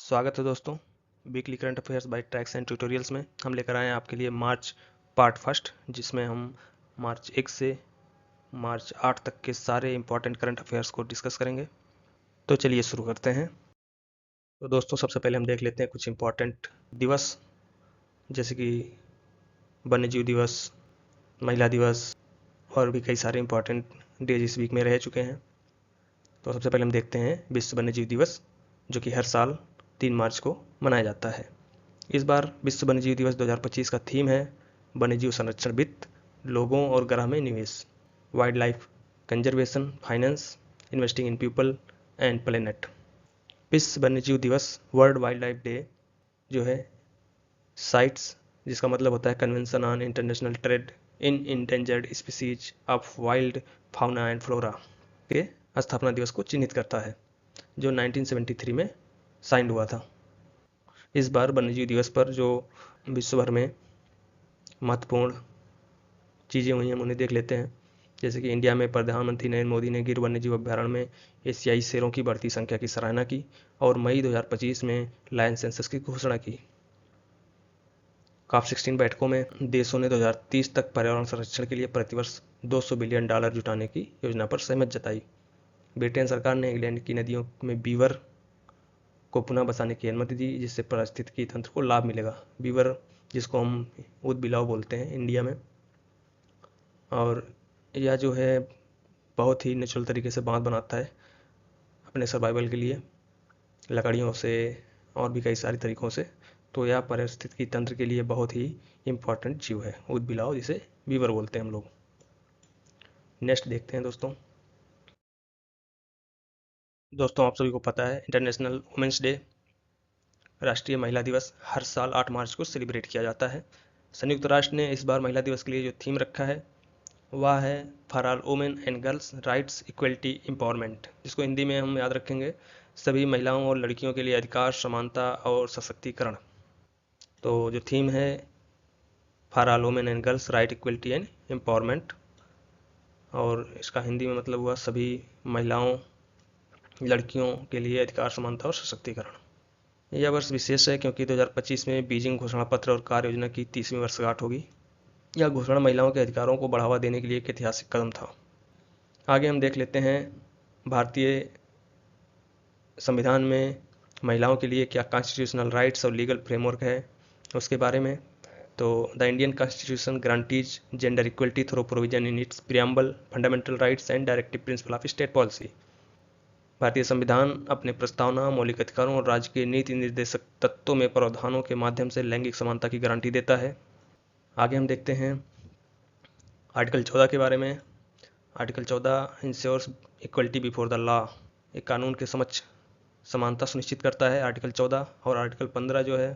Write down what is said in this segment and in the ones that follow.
स्वागत है दोस्तों। Weekly current affairs by Tracks and Tutorials में हम लेकर आए हैं आपके लिए मार्च पार्ट फर्स्ट, जिसमें हम मार्च 1 से मार्च 8 तक के सारे इंपॉर्टेंट करंट अफेयर्स को डिस्कस करेंगे। तो चलिए शुरू करते हैं। तो दोस्तों, सबसे पहले हम देख लेते हैं कुछ इंपॉर्टेंट दिवस, जैसे कि वन्यजीव दिवस, महिला दिवस और भी कई सारे इंपॉर्टेंट डेज इस वीक में रह चुके हैं। तो सबसे पहले हम देखते हैं विश्व वन्यजीव दिवस, जो कि हर साल 3 मार्च को मनाया जाता है। इस बार विश्व वन्यजीव दिवस 2025 का थीम है वन्यजीव संरक्षण वित्त, लोगों और ग्रह में निवेश, wild life conservation finance, investing in people and planet. विश्व वन्यजीव दिवस, वर्ल्ड वाइल्ड लाइफ डे, जो है साइट्स, जिसका मतलब होता है convention on international trade in endangered species of wild fauna and flora के स्थापना दिवस को चिन्हित करता है, जो 1973 में साइन हुआ था। इस बार वन्यजीव दिवस पर जो विश्व भर में महत्वपूर्ण चीज़ें हुई हैं हम उन्हें देख लेते हैं। जैसे कि इंडिया में प्रधानमंत्री नरेंद्र मोदी ने गिर वन्यजीव अभ्यारण्य में एशियाई शेरों की बढ़ती संख्या की सराहना की और मई 2025 में लायन सेंसस की घोषणा की। COP16 बैठकों में देशों ने 2030 तक पर्यावरण संरक्षण के लिए प्रतिवर्ष $200 बिलियन जुटाने की योजना पर सहमति जताई। ब्रिटेन सरकार ने इंग्लैंड की नदियों में बीवर को पुनः बसाने की अनुमति दी, जिससे पारिस्थितिकी तंत्र को लाभ मिलेगा। बीवर, जिसको हम ऊद बिलाव बोलते हैं इंडिया में, और यह जो है बहुत ही नेचुरल तरीके से बांध बनाता है अपने सर्वाइवल के लिए, लकड़ियों से और भी कई सारे तरीक़ों से। तो यह पारिस्थितिकी तंत्र के लिए बहुत ही इम्पॉर्टेंट जीव है, ऊद बिलाव, जिसे बीवर बोलते हैं हम लोग। नेक्स्ट देखते हैं दोस्तों, आप सभी को पता है इंटरनेशनल वुमेंस डे, राष्ट्रीय महिला दिवस, हर साल 8 मार्च को सेलिब्रेट किया जाता है। संयुक्त राष्ट्र ने इस बार महिला दिवस के लिए जो थीम रखा है वह है for all women and girls rights equality empowerment, जिसको हिंदी में हम याद रखेंगे सभी महिलाओं और लड़कियों के लिए अधिकार, समानता और सशक्तिकरण। तो जो थीम है for all women and girls right equality and empowerment, और इसका हिंदी में मतलब हुआ सभी महिलाओं, लड़कियों के लिए अधिकार, समानता और सशक्तिकरण। यह वर्ष विशेष है क्योंकि 2025 में बीजिंग घोषणा पत्र और कार्य योजना की 30वीं वर्षगांठ होगी। यह घोषणा महिलाओं के अधिकारों को बढ़ावा देने के लिए एक ऐतिहासिक कदम था। आगे हम देख लेते हैं भारतीय संविधान में महिलाओं के लिए क्या कॉन्स्टिट्यूशनल राइट्स और लीगल फ्रेमवर्क है उसके बारे में। तो the Indian constitution guarantees gender equality through provision in its preamble, fundamental rights and directive principle of state policy. भारतीय संविधान अपने प्रस्तावना, मौलिक अधिकारों और राज्य के नीति निर्देशक तत्वों में प्रावधानों के माध्यम से लैंगिक समानता की गारंटी देता है। आगे हम देखते हैं आर्टिकल 14 के बारे में। Article 14 ensures equality before the law, एक कानून के समक्ष समानता सुनिश्चित करता है, आर्टिकल 14। और आर्टिकल 15 जो है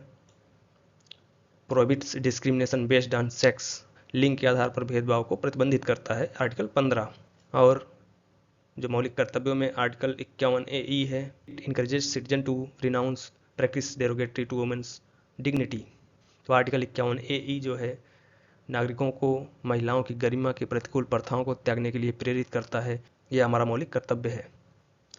prohibits discrimination based on sex, लिंग के आधार पर भेदभाव को प्रतिबंधित करता है, आर्टिकल 15। और जो मौलिक कर्तव्यों में आर्टिकल 51A है, it encourages citizen to renounce practice derogatory to women's dignity. तो आर्टिकल 51A जो है नागरिकों को महिलाओं की गरिमा की प्रतिकूल प्रथाओं को त्यागने के लिए प्रेरित करता है, यह हमारा मौलिक कर्तव्य है।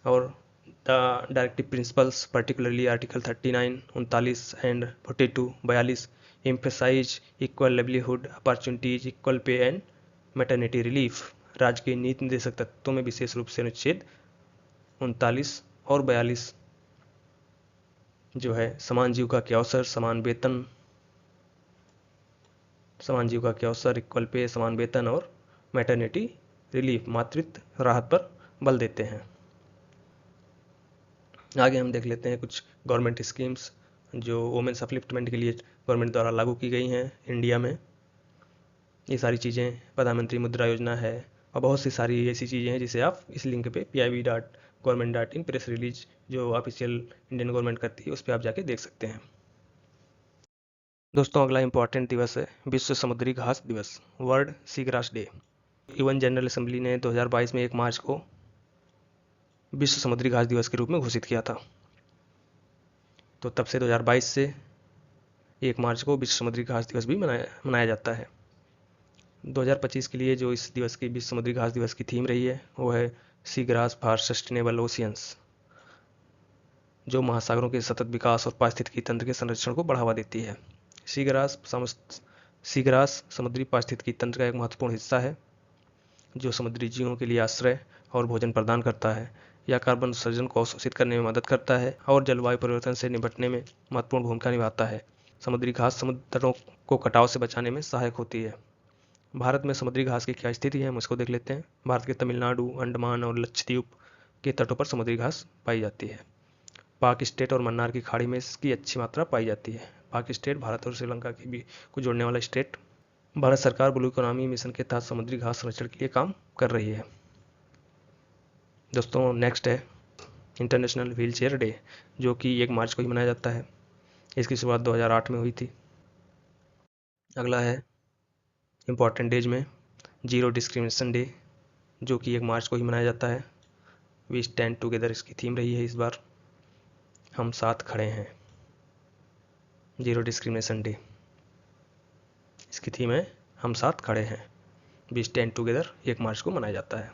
और the directive principles particularly article 39, 39 and 42, 42 emphasise equal livelihood opportunities, equal pay and maternity relief. राज्य के नीति निर्देशक तत्वों में विशेष रूप से अनुच्छेद 39 और 42 जो है समान जीविका के अवसर, समान वेतन, समान जीविका के अवसर, इक्वल पे, समान वेतन और मैटरनिटी रिलीफ, मातृत्व राहत पर बल देते हैं। आगे हम देख लेते हैं कुछ गवर्नमेंट स्कीम्स जो वुमेन्स अपलिफ्टमेंट के लिए गवर्नमेंट द्वारा लागू की गई हैं इंडिया में। ये सारी चीज़ें प्रधानमंत्री मुद्रा योजना है और बहुत सी सारी ऐसी चीज़ें हैं जिसे आप इस लिंक पे piv.government.in प्रेस रिलीज जो ऑफिशियल इंडियन गवर्नमेंट करती है उस पर आप जाके देख सकते हैं। दोस्तों, अगला इंपॉर्टेंट दिवस है विश्व समुद्री घास दिवस, world sea grass day. UN general assembly ने 2022 में 1 मार्च को विश्व समुद्री घास दिवस के रूप में घोषित किया था। तो तब से 2022 से 1 मार्च को विश्व समुद्री घास दिवस भी मनाया जाता है। 2025 के लिए जो इस दिवस की विश्व समुद्री घास दिवस की थीम रही है वो है sea grass for sustainable oceans. जो महासागरों के सतत विकास और पारिस्थितिकी तंत्र के संरक्षण को बढ़ावा देती है। सीग्रास समुद्री पारिस्थितिकी तंत्र का एक महत्वपूर्ण हिस्सा है जो समुद्री जीवों के लिए आश्रय और भोजन प्रदान करता है। यह कार्बन उत्सर्जन को अवशोषित करने में मदद करता है और जलवायु परिवर्तन से निपटने में महत्वपूर्ण भूमिका निभाता है। समुद्री घास समुद्रों को कटाव से बचाने में सहायक होती है। भारत में समुद्री घास की क्या स्थिति है, हम इसको देख लेते हैं। भारत के तमिलनाडु, अंडमान और लक्षद्वीप के तटों पर समुद्री घास पाई जाती है। पाक स्टेट और मन्नार की खाड़ी में इसकी अच्छी मात्रा पाई जाती है। पाक स्टेट भारत और श्रीलंका के भी को जोड़ने वाला स्टेट। भारत सरकार ब्लू इकोनॉमी मिशन के तहत समुद्री घास संरक्षण के लिए काम कर रही है। दोस्तों नेक्स्ट है इंटरनेशनल व्हील चेयर डे, जो कि 1 मार्च को ही मनाया जाता है। इसकी शुरुआत 2008 में हुई थी। अगला है इम्पॉर्टेंट डेज में जीरो डिस्क्रिमिनेशन डे, जो कि 1 मार्च को ही मनाया जाता है। वी स्टैंड टुगेदर इसकी थीम रही है इस बार। हम साथ खड़े हैं, जीरो डिस्क्रिमिनेशन डे इसकी थीम है, हम साथ खड़े हैं। वी स्टैंड टुगेदर 1 मार्च को मनाया जाता है।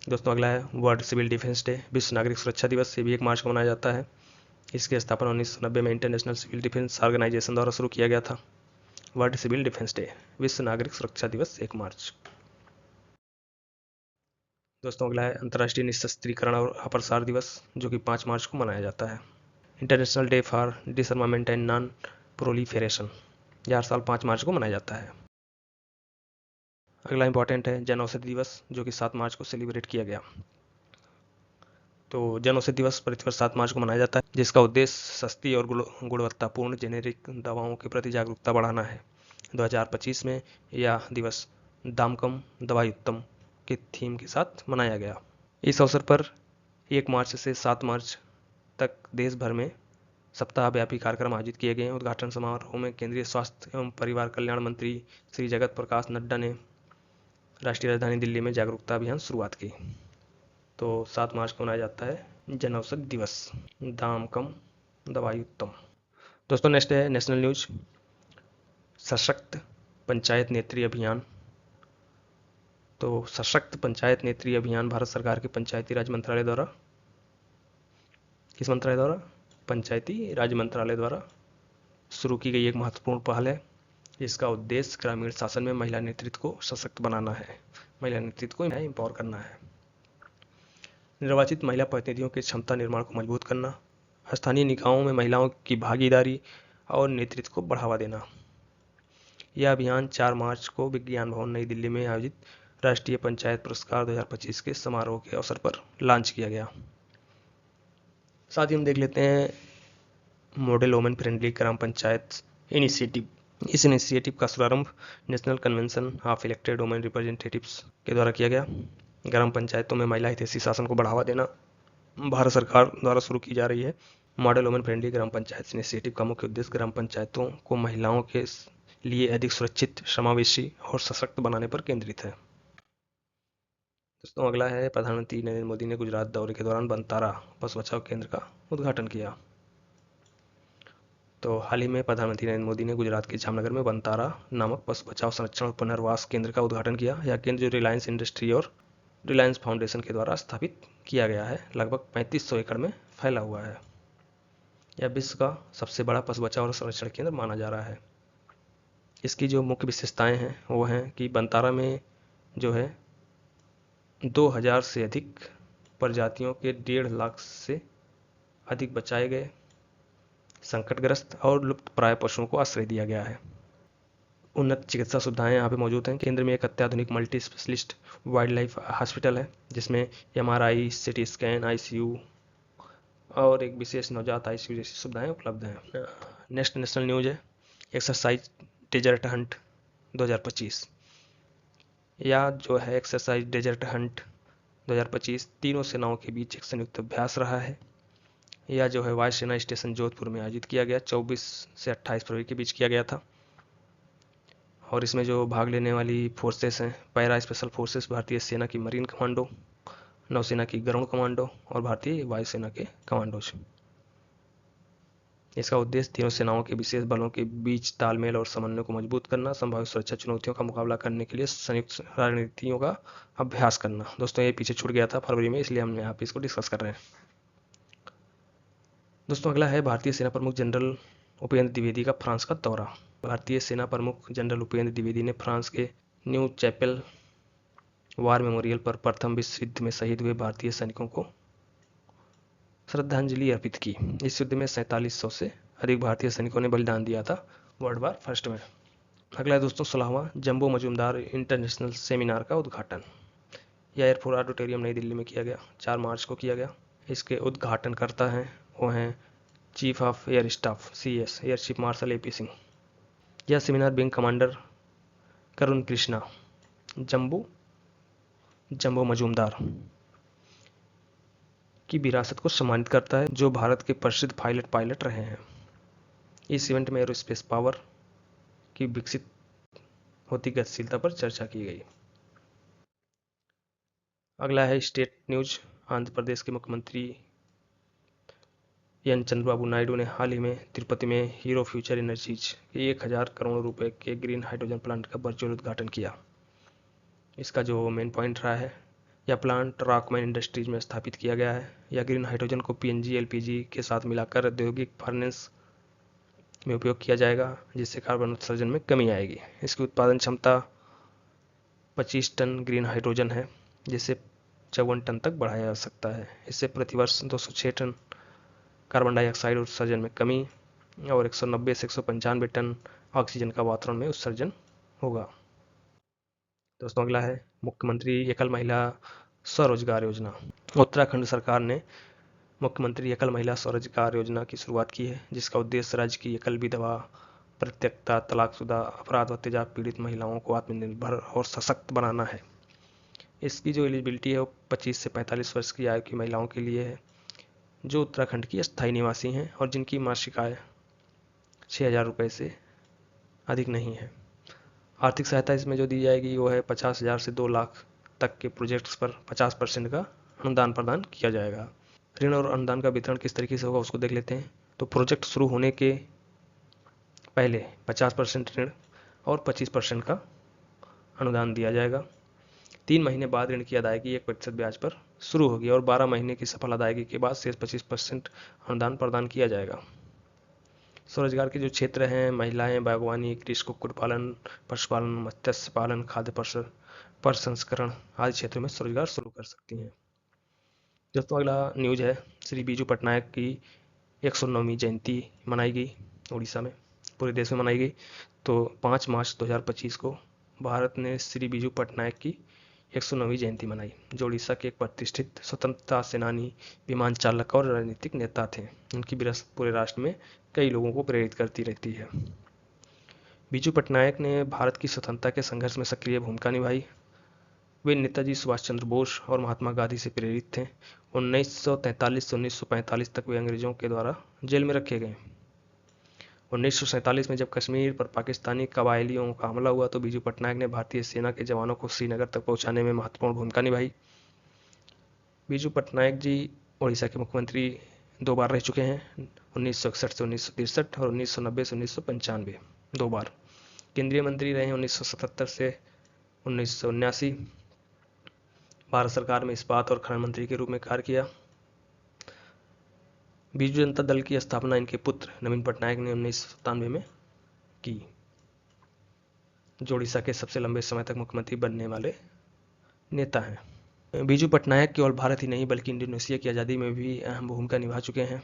दोस्तों अगला है वर्ल्ड सिविल डिफेंस डे, विश्व नागरिक सुरक्षा दिवस, से भी 1 मार्च को मनाया जाता है। इसकी स्थापना 1990 में इंटरनेशनल सिविल डिफेंस ऑर्गेनाइजेशन द्वारा शुरू किया गया था। वर्ल्ड सिविल डिफेंस डे, विश्व नागरिक सुरक्षा दिवस 1 मार्च। दोस्तों अगला है अंतर्राष्ट्रीय निशस्त्रीकरण और अप्रसार दिवस, जो कि 5 मार्च को मनाया जाता है। International day for डिसआर्मामेंट and non proliferation, यह हर साल 5 मार्च को मनाया जाता है। अगला इंपॉर्टेंट है जन औषधि दिवस, जो कि 7 मार्च को सेलिब्रेट किया गया। तो जन औषधि दिवस प्रतिवर्ष 7 मार्च को मनाया जाता है, जिसका उद्देश्य सस्ती और गुणवत्तापूर्ण जेनेरिक दवाओं के प्रति जागरूकता बढ़ाना है। 2025 में यह दिवस दाम कम दवाई उत्तम के थीम के साथ मनाया गया। इस अवसर पर 1 मार्च से 7 मार्च तक देश भर में सप्ताह व्यापी कार्यक्रम आयोजित किए गए। उद्घाटन समारोह में केंद्रीय स्वास्थ्य एवं परिवार कल्याण मंत्री श्री जगत प्रकाश नड्डा ने राष्ट्रीय राजधानी दिल्ली में जागरूकता अभियान शुरुआत की। तो 7 मार्च को मनाया जाता है जन औषधि दिवस, दाम कम दवाई उत्तम। दोस्तों नेक्स्ट है नेशनल न्यूज, सशक्त पंचायत नेत्री अभियान। तो सशक्त पंचायत नेत्री अभियान भारत सरकार के पंचायती राज मंत्रालय द्वारा, किस मंत्रालय द्वारा? पंचायती राज मंत्रालय द्वारा शुरू की गई एक महत्वपूर्ण पहल है। इसका उद्देश्य ग्रामीण शासन में महिला नेतृत्व को सशक्त बनाना है, महिला नेतृत्व को एम्पावर करना है। निर्वाचित महिला प्रतिनिधियों के क्षमता निर्माण को मजबूत करना, स्थानीय निकायों में महिलाओं की भागीदारी और नेतृत्व को बढ़ावा देना। यह अभियान 4 मार्च को विज्ञान भवन नई दिल्ली में आयोजित राष्ट्रीय पंचायत पुरस्कार 2025 के समारोह के अवसर पर लॉन्च किया गया। साथ ही हम देख लेते हैं मॉडल वुमेन फ्रेंडली ग्राम पंचायत इनिशिएटिव। इस इनिशिएटिव का शुभारंभ national convention of elected women representatives के द्वारा किया गया। ग्राम पंचायतों में महिला हितैषी शासन को बढ़ावा देना भारत सरकार द्वारा शुरू की जा रही है। मॉडल वुमेन फ्रेंडली ग्राम पंचायत इनिशिएटिव का मुख्य उद्देश्य ग्राम पंचायतों को महिलाओं के लिए अधिक सुरक्षित, समावेशी और सशक्त बनाने पर केंद्रित है। दोस्तों अगला है प्रधानमंत्री नरेंद्र मोदी ने गुजरात दौरे के दौरान बनतारा पशु बचाव केंद्र का उद्घाटन किया। तो हाल ही में प्रधानमंत्री नरेंद्र मोदी ने गुजरात के जामनगर में बनतारा नामक पशु बचाव, संरक्षण और पुनर्वास केंद्र का उद्घाटन किया। यह केंद्र जो रिलायंस इंडस्ट्री और रिलायंस फाउंडेशन के द्वारा स्थापित किया गया है, लगभग 3500 एकड़ में फैला हुआ है। यह विश्व का सबसे बड़ा पशु बचाव और संरक्षण केंद्र माना जा रहा है। इसकी जो मुख्य विशेषताएं हैं वो हैं कि बनतारा में जो है 2000 से अधिक प्रजातियों के 1.5 लाख से अधिक बचाए गए संकटग्रस्त और लुप्त प्राय पशुओं को आश्रय दिया गया है। उन्नत चिकित्सा सुविधाएं यहाँ पे मौजूद हैं। केंद्र में एक अत्याधुनिक multi specialist wild life hospital है, जिसमें MRI, CT स्कैन, ICU और एक विशेष नवजात ICU जैसी सुविधाएं उपलब्ध हैं। नेक्स्ट नेशनल न्यूज है एक्सरसाइज डेजर्ट हंट 2025। या जो है एक्सरसाइज डेजर्ट हंट 2025 तीनों सेनाओं के बीच एक संयुक्त अभ्यास रहा है। यह जो है वायुसेना स्टेशन जोधपुर में आयोजित किया गया, 24 से 28 फरवरी के बीच किया गया था। और इसमें जो भाग लेने वाली फोर्सेस हैं, पैरा स्पेशल फोर्सेस, भारतीय सेना की मरीन कमांडो, नौसेना की गरुड़ कमांडो और भारतीय वायुसेना के कमांडोज। इसका उद्देश्य तीनों सेनाओं के विशेष बलों के बीच तालमेल और समन्वय को मजबूत करना, संभावित सुरक्षा चुनौतियों का मुकाबला करने के लिए संयुक्त रणनीतियों का अभ्यास करना। दोस्तों ये पीछे छूट गया था फरवरी में, इसलिए हम यहाँ पे इसको डिस्कस कर रहे हैं। दोस्तों अगला है भारतीय सेना प्रमुख जनरल उपेंद्र द्विवेदी का फ्रांस का दौरा। भारतीय सेना प्रमुख जनरल उपेंद्र द्विवेदी ने फ्रांस के न्यू चैपेल वार मेमोरियल पर प्रथम विश्व युद्ध में शहीद हुए भारतीय सैनिकों को श्रद्धांजलि अर्पित की। इस युद्ध में 4700 से अधिक भारतीय सैनिकों ने बलिदान दिया था वर्ल्ड वार फर्स्ट में। अगला है दोस्तों 16वां जम्बो मजूमदार इंटरनेशनल सेमिनार का उद्घाटन। यह एयरफोर्स ऑडिटोरियम नई दिल्ली में किया गया, 4 मार्च को किया गया। इसके उद्घाटनकर्ता हैं वो हैं chief of air staff CS air chief marshal AP Singh. यह सेमिनार विंग कमांडर करुण कृष्णा जम्बो मजूमदार की विरासत को सम्मानित करता है, जो भारत के प्रसिद्ध पायलट रहे हैं। इस इवेंट में एरोस्पेस पावर की विकसित होती गतिशीलता पर चर्चा की गई। अगला है स्टेट न्यूज। आंध्र प्रदेश के मुख्यमंत्री एन चंद्रबाबू नायडू ने हाल ही में तिरुपति में हीरो फ्यूचर एनर्जीज के 1000 करोड़ रुपए के ग्रीन हाइड्रोजन प्लांट का वर्चुअल उद्घाटन किया। इसका जो मेन पॉइंट रहा है, यह प्लांट रॉकमैन इंडस्ट्रीज में स्थापित किया गया है। यह ग्रीन हाइड्रोजन को PNG LPG के साथ मिलाकर औद्योगिक फर्नेस में उपयोग किया जाएगा, जिससे कार्बन उत्सर्जन में कमी आएगी। इसकी उत्पादन क्षमता 25 टन ग्रीन हाइड्रोजन है, जिसे 54 टन तक बढ़ाया जा सकता है। इससे प्रतिवर्ष 206 टन कार्बन डाइऑक्साइड उत्सर्जन में कमी और 190 से 195 टन ऑक्सीजन का वातावरण में उत्सर्जन होगा। दोस्तों अगला है मुख्यमंत्री एकल महिला स्वरोजगार योजना। उत्तराखंड सरकार ने मुख्यमंत्री एकल महिला स्वरोजगार योजना की शुरुआत की है, जिसका उद्देश्य राज्य की एकल विधवा, परित्यक्ता, तलाकशुदा, अपराध व तेजाब पीड़ित महिलाओं को आत्मनिर्भर और सशक्त बनाना है। इसकी जो एलिजिबिलिटी है वो 25 से 45 वर्ष की आयु की महिलाओं के लिए है, जो उत्तराखंड की अस्थायी निवासी हैं और जिनकी मासिक आय 6000 रुपये से अधिक नहीं है। आर्थिक सहायता इसमें जो दी जाएगी वो है 50,000 से 2 लाख तक के प्रोजेक्ट्स पर 50% का अनुदान प्रदान किया जाएगा। ऋण और अनुदान का वितरण किस तरीके से होगा उसको देख लेते हैं। तो प्रोजेक्ट शुरू होने के पहले 50% ऋण और 25% का अनुदान दिया जाएगा। 3 महीने बाद ऋण की अदायगी 1% ब्याज पर शुरू होगी और 12 महीने की सफल अदायगी के बाद शेष 25% अनुदान प्रदान किया जाएगा। स्वरोजगार के जो क्षेत्र हैं, महिलाएं बागवानी, कृषि, कुक्कुट पालन, पशुपालन, मत्स्य पालन, खाद्य प्रसंस्करण आदि क्षेत्रों में स्वरोजगार शुरू कर सकती हैं। दोस्तों अगला न्यूज है, श्री बीजू पटनायक की 109वीं जयंती मनाई गई उड़ीसा में, पूरे देश में मनाई गई। तो 5 मार्च 2025 को भारत ने श्री बीजू पटनायक की 109वीं जयंती मनाई, जो उड़ीसा के एक प्रतिष्ठित स्वतंत्रता सेनानी, विमान चालक और राजनीतिक नेता थे। उनकी विरासत पूरे राष्ट्र में कई लोगों को प्रेरित करती रहती है। बीजू पटनायक ने भारत की स्वतंत्रता के संघर्ष में सक्रिय भूमिका निभाई। वे नेताजी सुभाष चंद्र बोस और महात्मा गांधी से प्रेरित थे। 1943 से 1945 तक वे अंग्रेजों के द्वारा जेल में रखे गए। 1947 में जब कश्मीर पर पाकिस्तानी कबायलियों का हमला हुआ तो बीजू पटनायक ने भारतीय सेना के जवानों को श्रीनगर तक पहुंचाने में महत्वपूर्ण भूमिका निभाई। बीजू पटनायक जी उड़ीसा के मुख्यमंत्री 2 बार रह चुके हैं, 1961 से 1963 और 1990 से 1995 2 बार। केंद्रीय मंत्री रहे 1977 से 1979। भारत सरकार में इस्पात और खनन मंत्री के रूप में कार्य किया। बीजू जनता दल की स्थापना इनके पुत्र नवीन पटनायक ने 1997 में की, जो उड़ीसा के सबसे लंबे समय तक मुख्यमंत्री बनने वाले नेता हैं। बीजू पटनायक केवल भारत ही नहीं बल्कि इंडोनेशिया की आज़ादी में भी अहम भूमिका निभा चुके हैं।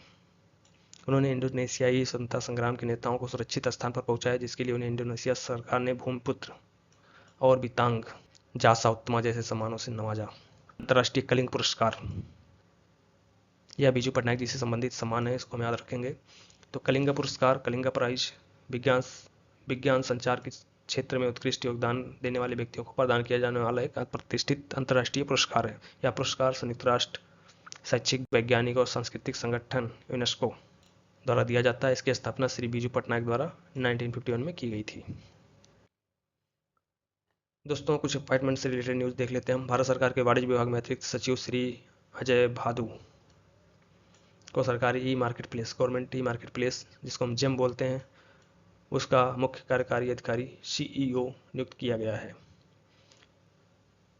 उन्होंने इंडोनेशियाई स्वतंत्रता संग्राम के नेताओं को सुरक्षित स्थान पर पहुंचाया, जिसके लिए उन्हें इंडोनेशिया सरकार ने भूमिपुत्र और बितांग जासा उत्तमा जैसे सम्मानों से नवाजा। अंतर्राष्ट्रीय कलिंग पुरस्कार, यह बीजू पटनायक जी से संबंधित सम्मान है, इसको हम याद रखेंगे। तो कलिंगा पुरस्कार, कलिंगा प्राइज विज्ञान संचार के क्षेत्र में उत्कृष्ट योगदान देने वाले व्यक्तियों को प्रदान किया जाने वाला एक प्रतिष्ठित अंतर्राष्ट्रीय पुरस्कार है। यह पुरस्कार संयुक्त राष्ट्र शैक्षिक, वैज्ञानिक और सांस्कृतिक संगठन यूनेस्को द्वारा दिया जाता है। इसकी स्थापना श्री बीजू पटनायक द्वारा 1951 में की गई थी। दोस्तों कुछ अपॉइंटमेंट से रिलेटेड न्यूज़ देख लेते हैं हम। भारत सरकार के वाणिज्य विभाग में अतिरिक्त सचिव श्री अजय भादु को सरकारी ई market place, government e market place जिसको हम जेम बोलते हैं, उसका मुख्य कार्यकारी अधिकारी CEO नियुक्त किया गया है।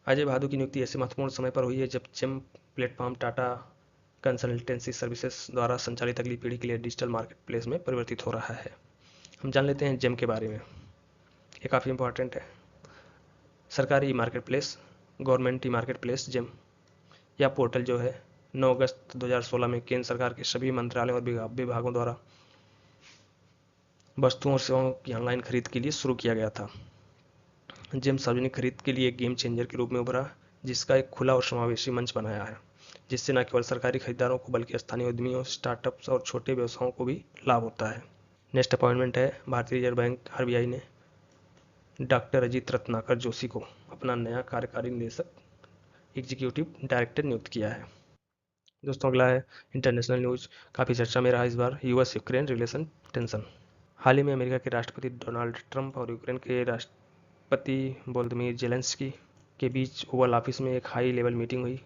अजय भादु की नियुक्ति ऐसे महत्वपूर्ण समय पर हुई है जब GeM platform Tata Consultancy Services द्वारा संचालित अगली पीढ़ी के लिए डिजिटल मार्केट प्लेस में परिवर्तित हो रहा है। हम जान लेते हैं जेम के बारे में। ये काफ़ी इंपॉर्टेंट है। सरकारी market place, government e market place GeM या पोर्टल जो है 9 अगस्त 2016 में केंद्र सरकार के सभी मंत्रालयों और विभागों द्वारा वस्तुओं और सेवाओं की ऑनलाइन खरीद के लिए शुरू किया गया था। जेम सार्वजनिक खरीद के लिए एक गेम चेंजर के रूप में उभरा, जिसका एक खुला और समावेशी मंच बनाया है, जिससे न केवल सरकारी खरीदारों को बल्कि स्थानीय उद्यमियों, स्टार्टअप्स और छोटे व्यवसायों को भी लाभ होता है। नेक्स्ट अपॉइंटमेंट है भारतीय रिजर्व बैंक आरबीआई ने डॉक्टर अजीत रत्नाकर जोशी को अपना नया कार्यकारी निदेशक एग्जीक्यूटिव डायरेक्टर नियुक्त किया है। दोस्तों अगला है इंटरनेशनल न्यूज। काफ़ी चर्चा में रहा इस बार यूएस यूक्रेन रिलेशन टेंशन। हाल ही में अमेरिका के राष्ट्रपति डोनाल्ड ट्रंप और यूक्रेन के राष्ट्रपति वोलोदिमीर जेलेंस्की के बीच ओवल ऑफिस में एक हाई लेवल मीटिंग हुई,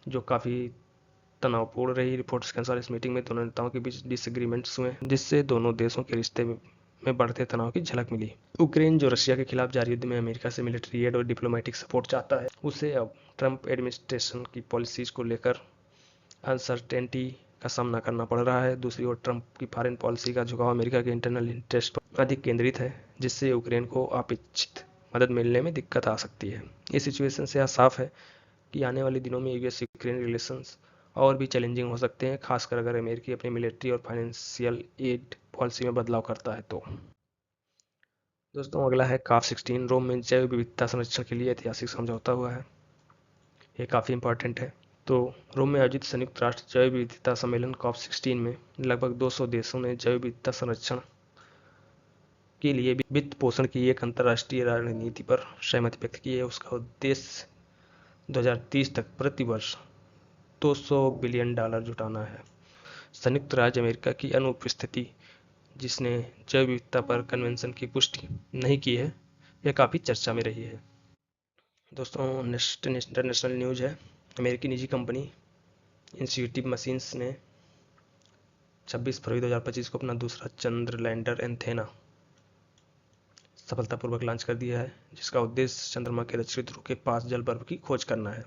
जो काफ़ी तनावपूर्ण रही। रिपोर्ट्स के अनुसार इस मीटिंग में दोनों नेताओं के बीच डिसएग्रीमेंट्स हुए, जिससे दोनों देशों के रिश्ते में बढ़ते तनाव की झलक मिली। यूक्रेन जो रशिया के खिलाफ जारी युद्ध में अमेरिका से मिलिट्री एड और डिप्लोमेटिक सपोर्ट चाहता है, उसे अब ट्रंप एडमिनिस्ट्रेशन की पॉलिसीज को लेकर अनसर्टेनिटी का सामना करना पड़ रहा है। दूसरी ओर ट्रंप की फॉरेन पॉलिसी का झुकाव अमेरिका के इंटरनल इंटरेस्ट पर अधिक केंद्रित है, जिससे यूक्रेन को अपेक्षित मदद मिलने में दिक्कत आ सकती है। इस सिचुएशन से यह साफ है कि आने वाले दिनों में यूएस यूक्रेन रिलेशंस और भी चैलेंजिंग हो सकते हैं, खासकर अगर अमेरिकी अपनी मिलिट्री और फाइनेंशियल एड पॉलिसी में बदलाव करता है तो। दोस्तों अगला है COP16। रोम में जैव विविधता संरक्षण के लिए ऐतिहासिक समझौता हुआ है। ये काफ़ी इंपॉर्टेंट है। तो रोम में आयोजित संयुक्त राष्ट्र जैव विविधता सम्मेलन COP16 में लगभग 200 देशों ने जैव विविधता संरक्षण के लिए वित्त पोषण की एक अंतर्राष्ट्रीय रणनीति पर सहमति व्यक्त की है। उसका उद्देश्य 2030 तक प्रति वर्ष $200 बिलियन जुटाना है। संयुक्त राज्य अमेरिका की अनुपस्थिति, जिसने जैव विविधता पर कन्वेंशन की पुष्टि नहीं की है, यह काफ़ी चर्चा में रही है। दोस्तों नेक्स्ट इंटरनेशनल न्यूज है। अमेरिकी निजी कंपनी इंस्टीट्यूटिव मशीन्स ने 26 फरवरी 2025 को अपना दूसरा चंद्र लैंडर एंथेना सफलतापूर्वक लॉन्च कर दिया है, जिसका उद्देश्य चंद्रमा के दक्षिणी ध्रुव के पास जल बर्फ की खोज करना है।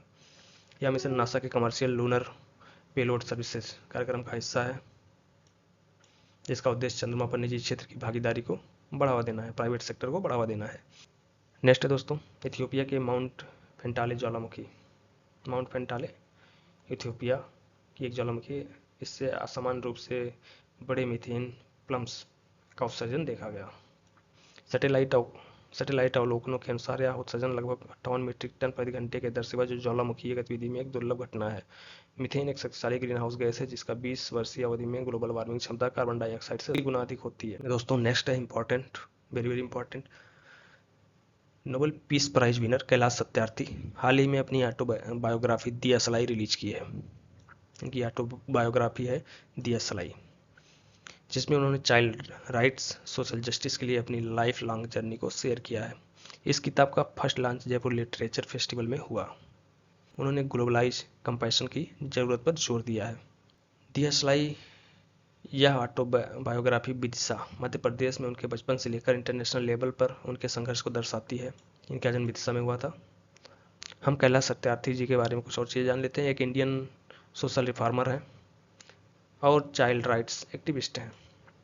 यह मिशन नासा के कमर्शियल लूनर पेलोड सर्विसेज कार्यक्रम का हिस्सा है, जिसका उद्देश्य चंद्रमा पर निजी क्षेत्र की भागीदारी को बढ़ावा देना है, प्राइवेट सेक्टर को बढ़ावा देना है। नेक्स्ट है दोस्तों इथियोपिया के माउंट फेंटाले ज्वालामुखी। माउंट फेंटाले इथियोपिया की एक ज्वालामुखी है। इससे असामान्य रूप से बड़े मीथेन प्लम्स का उत्सर्जन देखा गया। सैटेलाइट अवलोकनों के अनुसार यह उत्सर्जन लगभग 58 मीट्रिक टन प्रति घंटे के दर से हुआ, जो ज्वालामुखी गतिविधि में एक दुर्लभ घटना है। मीथेन एक शक्तिशाली ग्रीन हाउस गैस है, जिसका 20 वर्षीय अवधि में ग्लोबल वार्मिंग क्षमता कार्बन डाइऑक्साइड से 3 गुना अधिक होती है। दोस्तों नेक्स्ट है important, very very important, Nobel peace prize winner Kailash Satyarthi हाल ही में अपनी ऑटोबायोग्राफी दी असलाई रिलीज की है। इनकी ऑटोबायोग्राफी है दी असलाई, जिसमें उन्होंने चाइल्ड राइट्स, सोशल जस्टिस के लिए अपनी लाइफ लॉन्ग जर्नी को शेयर किया है। इस किताब का first launch Jaipur literature festival में हुआ। उन्होंने ग्लोबलाइज कंपैशन की ज़रूरत पर जोर दिया है। दी असलाई यह ऑटोबायोग्राफी विदिशा मध्य प्रदेश में उनके बचपन से लेकर इंटरनेशनल लेवल पर उनके संघर्ष को दर्शाती है। इनका जन्म विदिशा में हुआ था। हम कैलाश सत्यार्थी जी के बारे में कुछ और चीज़ें जान लेते हैं। एक इंडियन सोशल रिफॉर्मर हैं और चाइल्ड राइट्स एक्टिविस्ट हैं,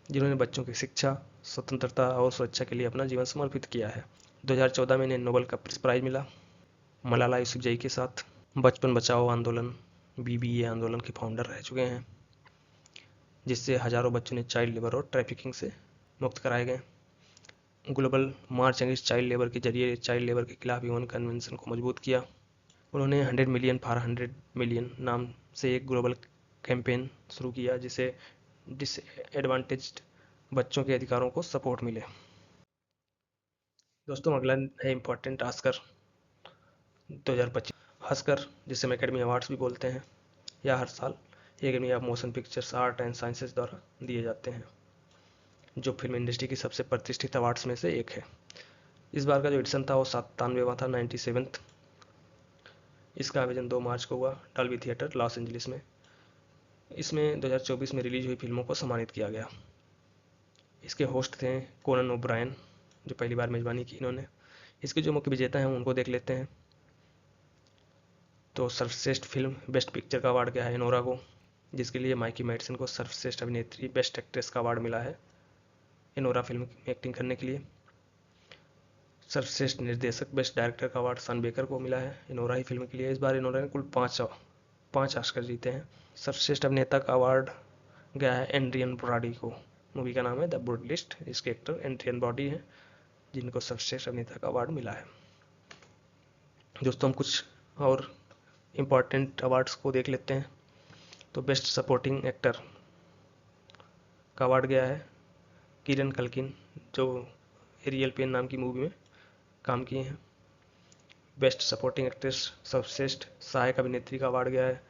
जिन्होंने बच्चों की शिक्षा, स्वतंत्रता और सुरक्षा के लिए अपना जीवन समर्पित किया है। 2014 में इन्हें नोबेल का प्राइज मिला। मलाला यूसुफजई के साथ बचपन बचाओ आंदोलन, बीबीए आंदोलन के फाउंडर रह चुके हैं, जिससे हजारों बच्चों ने चाइल्ड लेबर और ट्रैफिकिंग से मुक्त कराए गए। ग्लोबल मार्च अगेंस्ट चाइल्ड लेबर के जरिए चाइल्ड लेबर के खिलाफ यूएन कन्वेंशन को मजबूत किया। उन्होंने 100 मिलियन फॉर 100 मिलियन नाम से एक ग्लोबल कैंपेन शुरू किया, जिसे डिसएडवांटेज्ड बच्चों के अधिकारों को सपोर्ट मिले। दोस्तों अगला है इम्पोर्टेंट ऑस्कर 2025। ऑस्कर, जिसे हम एकेडमी अवार्ड्स भी बोलते हैं, यह हर साल academy of motion pictures art and sciences द्वारा दिए जाते हैं, जो फिल्म इंडस्ट्री की सबसे प्रतिष्ठित अवार्ड्स में से एक है। इस बार का जो एडिशन था वो 97वां था, 97th। इसका आयोजन 2 मार्च को हुआ डॉल्बी थिएटर लॉस एंजलिस में। इसमें 2024 में रिलीज हुई फिल्मों को सम्मानित किया गया। इसके होस्ट थे कोनन ओब्रायन, जो पहली बार मेजबानी की इन्होंने। इसके जो मुख्य विजेता हैं उनको देख लेते हैं। तो सर्वश्रेष्ठ फिल्म बेस्ट पिक्चर का अवार्ड गया है इनोरा को, जिसके लिए माइकी मैडिसन को सर्वश्रेष्ठ अभिनेत्री बेस्ट एक्ट्रेस का अवार्ड मिला है इनोरा फिल्म में एक्टिंग करने के लिए। सर्वश्रेष्ठ निर्देशक बेस्ट डायरेक्टर का अवार्ड सन बेकर को मिला है इनोरा ही फिल्म के लिए। इस बार इनोरा ने कुल पाँच ऑस्कर जीते हैं। सर्वश्रेष्ठ अभिनेता का अवार्ड गया है एंड्रियन ब्रॉडी को। मूवी का नाम है द ब्रूटलिस्ट, इसके एक्टर एंड्रियन ब्रॉडी हैं जिनको सर्वश्रेष्ठ अभिनेता का अवार्ड मिला है। दोस्तों हम कुछ और इम्पॉर्टेंट अवार्ड्स को देख लेते हैं। तो बेस्ट सपोर्टिंग एक्टर का अवार्ड गया है कीरन कल्किन, जो एरियल पेन नाम की मूवी में काम किए हैं। बेस्ट सपोर्टिंग एक्ट्रेस सर्वश्रेष्ठ सहायक अभिनेत्री का अवार्ड गया है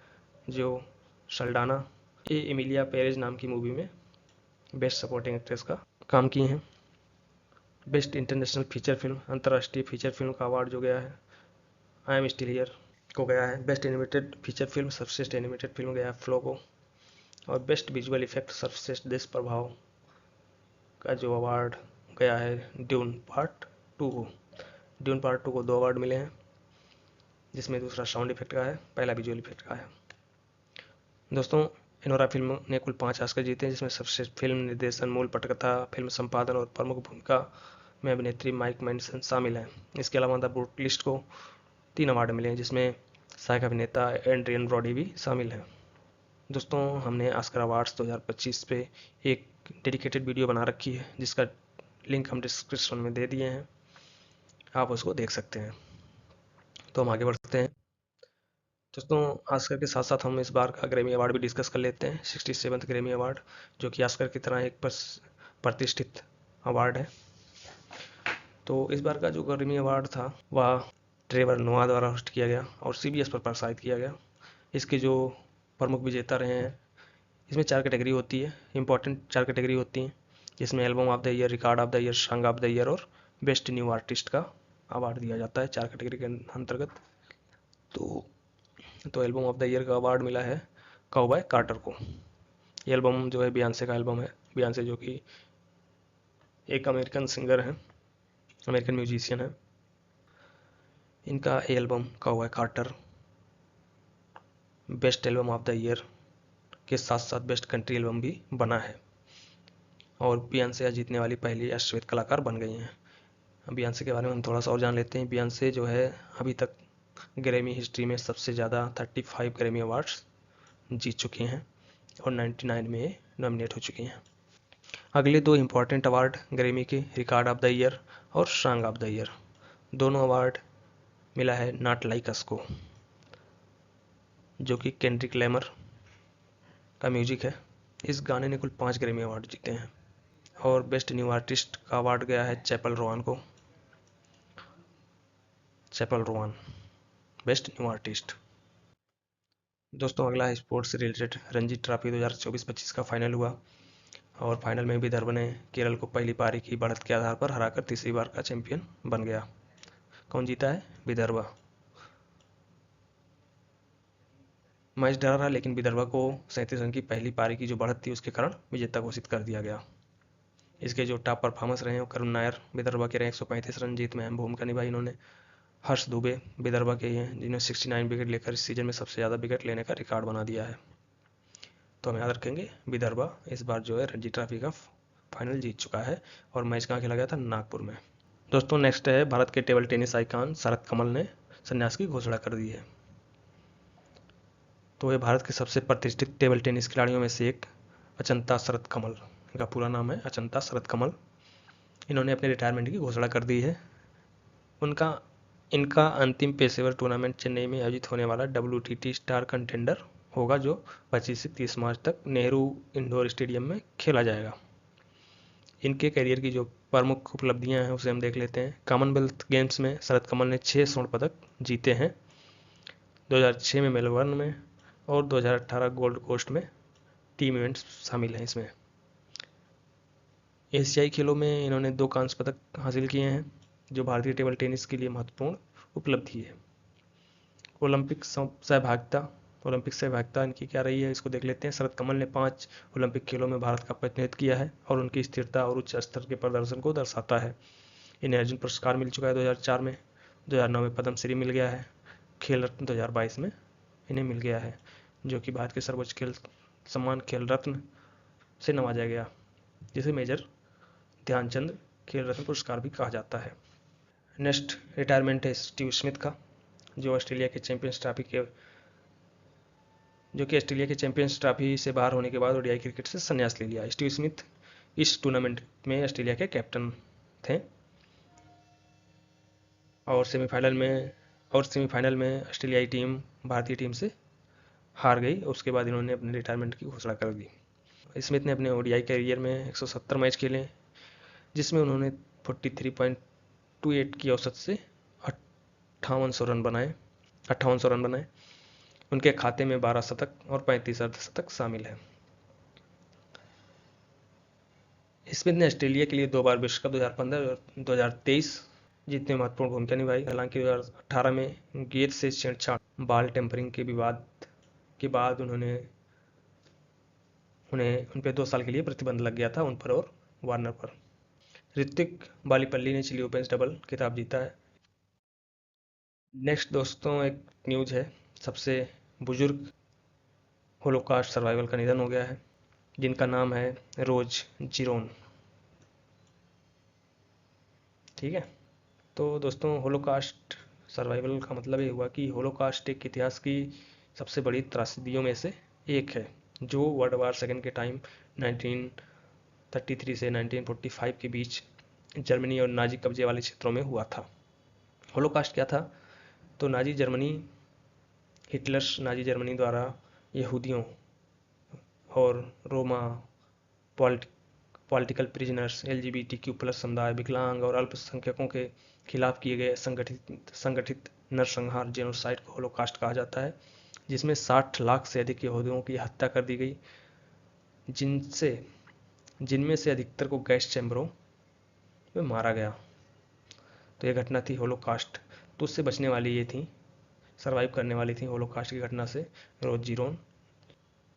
जो सल्डाना एमिलिया पेरेज नाम की मूवी में बेस्ट सपोर्टिंग एक्ट्रेस का काम किए हैं। बेस्ट इंटरनेशनल फीचर फिल्म अंतर्राष्ट्रीय फीचर फिल्म का अवार्ड जो गया है आई एम स्टिल हियर को गया है। बेस्ट एनिमेटेड फीचर फिल्म सर्वश्रेष्ठ एनिमेटेड फिल्म गया है फ्लो को। और बेस्ट विजुअल इफेक्ट सर्वश्रेष्ठ देश प्रभाव का जो अवार्ड गया है ड्यून पार्ट 2 को। ड्यून पार्ट 2 को 2 अवार्ड मिले हैं, जिसमें दूसरा साउंड इफेक्ट का है, पहला विजुअल इफेक्ट का है। दोस्तों इनोरा फिल्म ने कुल 5 ऑस्कर जीते हैं, जिसमें सर्वश्रेष्ठ फिल्म निर्देशन, मूल पटकथा, फिल्म संपादन और प्रमुख भूमिका में अभिनेत्री माइक मैडिसन शामिल हैं। इसके अलावा द ब्रूटलिस्ट को 3 अवार्ड मिले हैं, जिसमें सहायक अभिनेता एंड्रियन ब्रॉडी भी शामिल हैं। दोस्तों हमने ऑस्कर अवार्ड्स 2025 पे एक डेडिकेटेड वीडियो बना रखी है, जिसका लिंक हम डिस्क्रिप्शन में दे दिए हैं, आप उसको देख सकते हैं। तो हम आगे बढ़ते हैं। दोस्तों ऑस्कर के साथ साथ हम इस बार का ग्रैमी अवार्ड भी डिस्कस कर लेते हैं। 67th ग्रैमी अवार्ड, जो कि ऑस्कर की तरह एक प्रतिष्ठित अवार्ड है। तो इस बार का जो ग्रैमी अवार्ड था वह ट्रेवर नोआ द्वारा होस्ट किया गया और CBS पर प्रसारित किया गया। इसके जो प्रमुख विजेता रहे हैं, इसमें 4 कैटेगरी होती है, इंपॉर्टेंट 4 कैटेगरी होती हैं, जिसमें album of the year, record of the year, song of the year और बेस्ट न्यू आर्टिस्ट का अवार्ड दिया जाता है 4 कैटेगरी के अंतर्गत। तो एल्बम ऑफ द ईयर का अवार्ड मिला है काउबॉय कार्टर को। ये एल्बम जो है बियॉन्से का एल्बम है। बियॉन्से जो कि एक अमेरिकन सिंगर है, अमेरिकन म्यूजिशियन है। इनका album Cowboy Carter best album of the year के साथ साथ बेस्ट कंट्री एल्बम भी बना है और बियॉन्से जीतने वाली पहली अश्वेत कलाकार बन गई हैं। बियॉन्से के बारे में हम थोड़ा सा और जान लेते हैं। बियॉन्से जो है अभी तक ग्रैमी हिस्ट्री में सबसे ज़्यादा 35 ग्रैमी अवार्ड्स जीत चुके हैं और 99 में नॉमिनेट हो चुके हैं। अगले 2 इम्पॉर्टेंट अवार्ड ग्रैमी के रिकॉर्ड ऑफ द ईयर और सॉन्ग ऑफ द ईयर, दोनों अवार्ड मिला है नॉट लाइक अस को, जो कि केंड्रिक लैमर का म्यूजिक है। इस गाने ने कुल 5 ग्रैमी अवार्ड जीते हैं। और बेस्ट न्यू आर्टिस्ट का अवार्ड गया है चैपल रोवान को। Chappell Roan best new artist. दोस्तों अगला है स्पोर्ट्स से रिलेटेड। रणजी ट्रॉफी 2024-25 का फाइनल हुआ और फाइनल में विदर्भ ने केरल को पहली पारी की बढ़त के आधार पर हराकर तीसरी बार का चैंपियन बन गया। कौन जीता है? विदर्भ। मैच डरा रहा, लेकिन विदर्भ को 37 रन की पहली पारी की जो बढ़त थी उसके कारण विजेता घोषित कर दिया गया। इसके जो टॉप परफॉर्मेंस रहे हैं करुण नायर विदर्भ के रहे, 135 रन जीत में अहम भूमिका निभाई इन्होंने। हर्ष दुबे विदर्भ के ही हैं जिन्होंने 69 विकेट लेकर इस सीजन में सबसे ज़्यादा विकेट लेने का रिकॉर्ड बना दिया है। तो हम याद रखेंगे विदर्भ इस बार जो है रणजी ट्रॉफी का फाइनल जीत चुका है और मैच कहाँ खेला गया था? नागपुर में। दोस्तों नेक्स्ट है भारत के table tennis icon Sharath Kamal ने संन्यास की घोषणा कर दी है। तो ये भारत के सबसे प्रतिष्ठित टेबल टेनिस खिलाड़ियों में से एक अचंता शरत कमल, इनका पूरा नाम है अचंता शरत कमल, इन्होंने अपने रिटायरमेंट की घोषणा कर दी है। इनका अंतिम पेशेवर टूर्नामेंट चेन्नई में आयोजित होने वाला WTT स्टार कंटेंडर होगा, जो 25 से 30 मार्च तक नेहरू इंडोर स्टेडियम में खेला जाएगा। इनके करियर की जो प्रमुख उपलब्धियां हैं उसे हम देख लेते हैं। कॉमनवेल्थ गेम्स में शरत कमल ने 6 स्वर्ण पदक जीते हैं, 2006 में मेलबर्न में और 2018 गोल्ड कोस्ट में। टीम इवेंट्स शामिल हैं इसमें। एशियाई खेलों में इन्होंने 2 कांस्य पदक हासिल किए हैं, जो भारतीय टेबल टेनिस के लिए महत्वपूर्ण उपलब्धि है। ओलंपिक सहभागिता इनकी क्या रही है, इसको देख लेते हैं। शरत कमल ने 5 ओलंपिक खेलों में भारत का प्रतिनिधित्व किया है और उनकी स्थिरता और उच्च स्तर के प्रदर्शन को दर्शाता है। इन्हें अर्जुन पुरस्कार मिल चुका है 2004 में, 2009 में पद्मश्री मिल गया है, खेल रत्न 2022 में इन्हें मिल गया है, जो कि भारत के सर्वोच्च खेल सम्मान खेल रत्न से नवाजा गया, जिसे मेजर ध्यानचंद खेल रत्न पुरस्कार भी कहा जाता है। नेक्स्ट रिटायरमेंट है स्टीव स्मिथ का, जो ऑस्ट्रेलिया के चैंपियंस ट्रॉफी से बाहर होने के बाद ओडीआई क्रिकेट से संन्यास ले लिया। स्टीव स्मिथ इस टूर्नामेंट में ऑस्ट्रेलिया के कैप्टन थे और सेमीफाइनल में ऑस्ट्रेलियाई टीम भारतीय टीम से हार गई। उसके बाद इन्होंने अपने रिटायरमेंट की घोषणा कर दी। स्मिथ ने अपने ओडीआई कैरियर में 170 मैच खेले, जिसमें उन्होंने 43.28 की औसत से 5800 रन बनाए। उनके खाते में 12 शतक और 35 अर्धशतक शामिल है। स्मिथ ने ऑस्ट्रेलिया के लिए 2 बार विश्व कप 2015 और 2023 जीतने में महत्वपूर्ण भूमिका निभाई। हालांकि 2018 में गेंद से छेड़छाड़ बॉल टेम्परिंग के विवाद के बाद उन्हें उन पर 2 साल के लिए प्रतिबंध लग गया था, उन पर और वार्नर पर। ऋतिक बालीपल्ली ने चिली ओपन डबल खिताब जीता है। नेक्स्ट दोस्तों एक न्यूज है, सबसे बुजुर्ग होलोकास्ट सर्वाइवल का निधन हो गया है, जिनका नाम है रोज जिरोन। ठीक है, तो दोस्तों होलोकास्ट सर्वाइवल का मतलब ये हुआ कि होलोकास्ट एक इतिहास की सबसे बड़ी त्रासदियों में से एक है, जो वर्ल्ड वार सेकेंड के टाइम 1933 से 1945 के बीच जर्मनी और नाजी कब्जे वाले क्षेत्रों में हुआ था। होलोकास्ट क्या था? तो नाजी जर्मनी द्वारा यहूदियों और रोमा, पॉलिटिकल प्रिजनर्स, LGBTQ+ समुदाय, विकलांग और अल्पसंख्यकों के खिलाफ किए गए संगठित नरसंहार जेनोसाइड को होलोकास्ट कहा जाता है, जिसमें 60 लाख से अधिक यहूदियों की हत्या कर दी गई, जिनमें से अधिकतर को गैस चैम्बरों में मारा गया। तो यह घटना थी होलोकास्ट। तो उससे बचने वाली ये थी, सर्वाइव करने वाली थी होलोकास्ट की घटना से रोज जिरोन,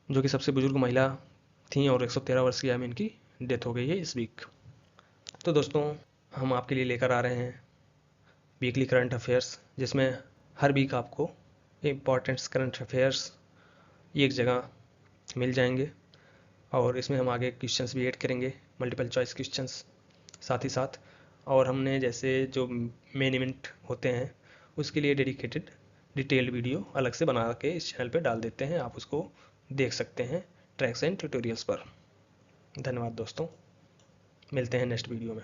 जो कि सबसे बुजुर्ग महिला थी और 113 वर्ष की आयु में इनकी डेथ हो गई है इस वीक। तो दोस्तों हम आपके लिए लेकर आ रहे हैं वीकली करंट अफेयर्स, जिसमें हर वीक आपको इम्पॉर्टेंट करंट अफेयर्स एक जगह मिल जाएंगे, और इसमें हम आगे क्वेश्चंस भी ऐड करेंगे, मल्टीपल चॉइस क्वेश्चंस साथ ही साथ। और हमने जैसे जो मेन इवेंट होते हैं उसके लिए डेडिकेटेड डिटेल्ड वीडियो अलग से बना के इस चैनल पे डाल देते हैं, आप उसको देख सकते हैं ट्रैक्स एंड ट्यूटोरियल्स पर। धन्यवाद दोस्तों, मिलते हैं नेक्स्ट वीडियो में।